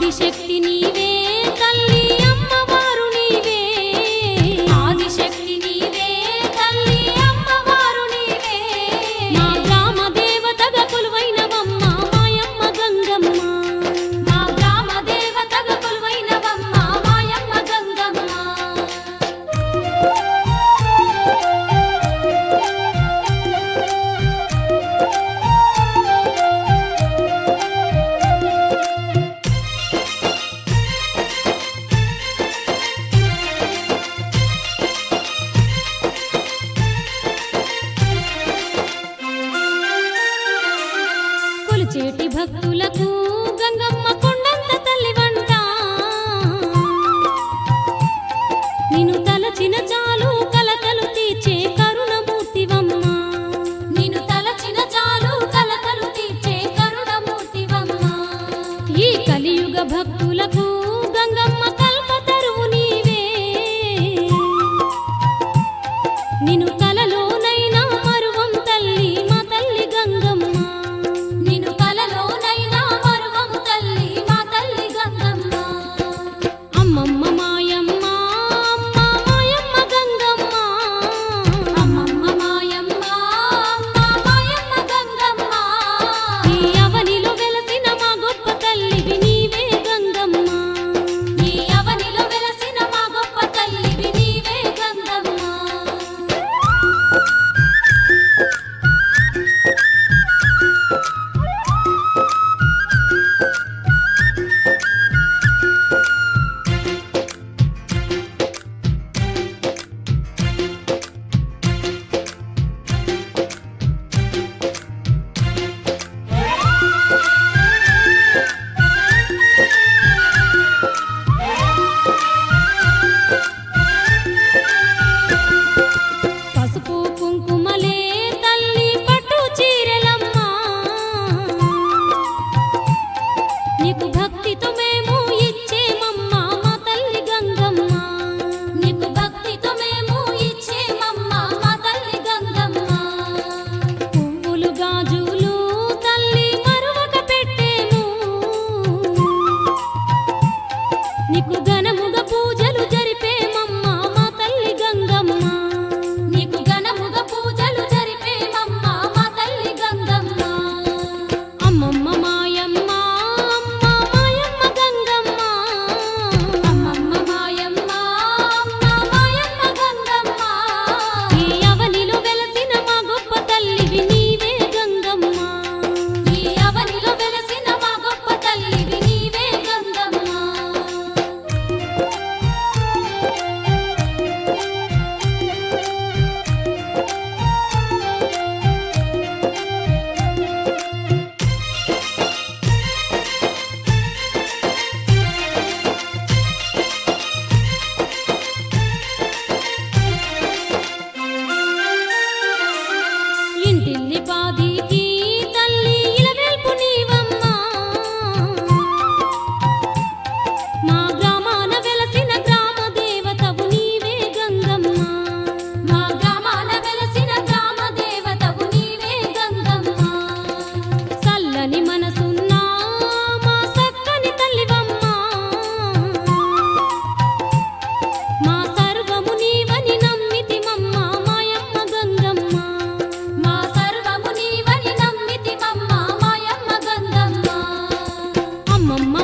ఆదిశక్తి నీవే తల్లి అమ్మవారు నీవే ఆదిశక్తి నీవే తల్లి అమ్మవారు నీవే మా గ్రామ దేవతగా కొలువైనవమ్మ మాయమ్మ గంగమ్మ మా గ్రామ దేవతగా కొలువైనవమ్మ మాయమ్మ గంగమ్మ కొలిచేటి భక్తులకు గంగమ్మ కొండంత తల్లి వంట నిన్ను తలచిన చాలు కలకలు తీర్చే కరుణమూర్తివమ్మ నిన్ను తలచిన చాలు కలకలు తీర్చే కరుణమూర్తివమ్మ ఈ కలియుగ భక్తులకు గంగమ్మ కల్పతరువు నీవే నిన్ను కలలోనైనా మరువం తల్లి మా తల్లి గంగమ్మ నిన్ను కలలోనైనా మరువం తల్లి మా తల్లి గంగమ్మ అమ్మమ్మ మాయమ్మ అమ్మ మాయమ్మ గంగమ్మ అమ్మమ్మ మాయమ్మ అమ్మ మాయమ్మ గంగమ్మ ఈ అవనిలో వెలసిన మా గొప్ప తల్లివి నీవే గంగమ్మ ఈ అవనిలో వెలసిన మా గొప్ప తల్లివి నీవే గంగమ్మ పసుపు కుంకుమలే తల్లి పట్టు చీరలమ్మ నీకు భక్తితో మేము ఇచ్చేమమ్మ మా తల్లి గంగమ్మ నీకు భక్తితో మేము ఇచ్చేమమ్మ మా తల్లి గంగమ్మ పువ్వులు గాజులు తల్లి మరువక పెట్టేము నీకు ఘనముగా పూజలు జరిపేమమ్మ మా తల్లి గంగమ్మ నీకు ఘనముగా పూజలు జరిపేమమ్మ మా తల్లి గంగమ్మ అమ్మమ్మ మాయమ్మ అమ్మ మాయమ్మ గంగమ్మ అమ్మమ్మ మాయమ్మ అమ్మ మాయమ్మ గంగమ్మ ఈ అవనిలో వెలసిన మా గొప్ప తల్లివి నీవే గంగమ్మ ఈ అవనిలో వెలసిన మా గొప్ప తల్లివి నీవే గంగమ్మ ఇంటిల్లి పాదికి తల్లి ఇలవెల్పు నీవమ్మ మా గ్రామాన వెలసిన గ్రామ దేవతవు నీవే గంగమ్మ మా గ్రామాన వెలసిన గ్రామ దేవతవు నీవే గంగమ్మ చల్లని మనసున్న మా సక్కని తల్లివమ్మ మా సర్వము నీవని నమ్మితిమమ్మ మాయమ్మ గంగమ్మ మా సర్వము నీవని నమ్మితిమమ్మ మాయమ్మ గంగమ్మ అమ్మమ్మ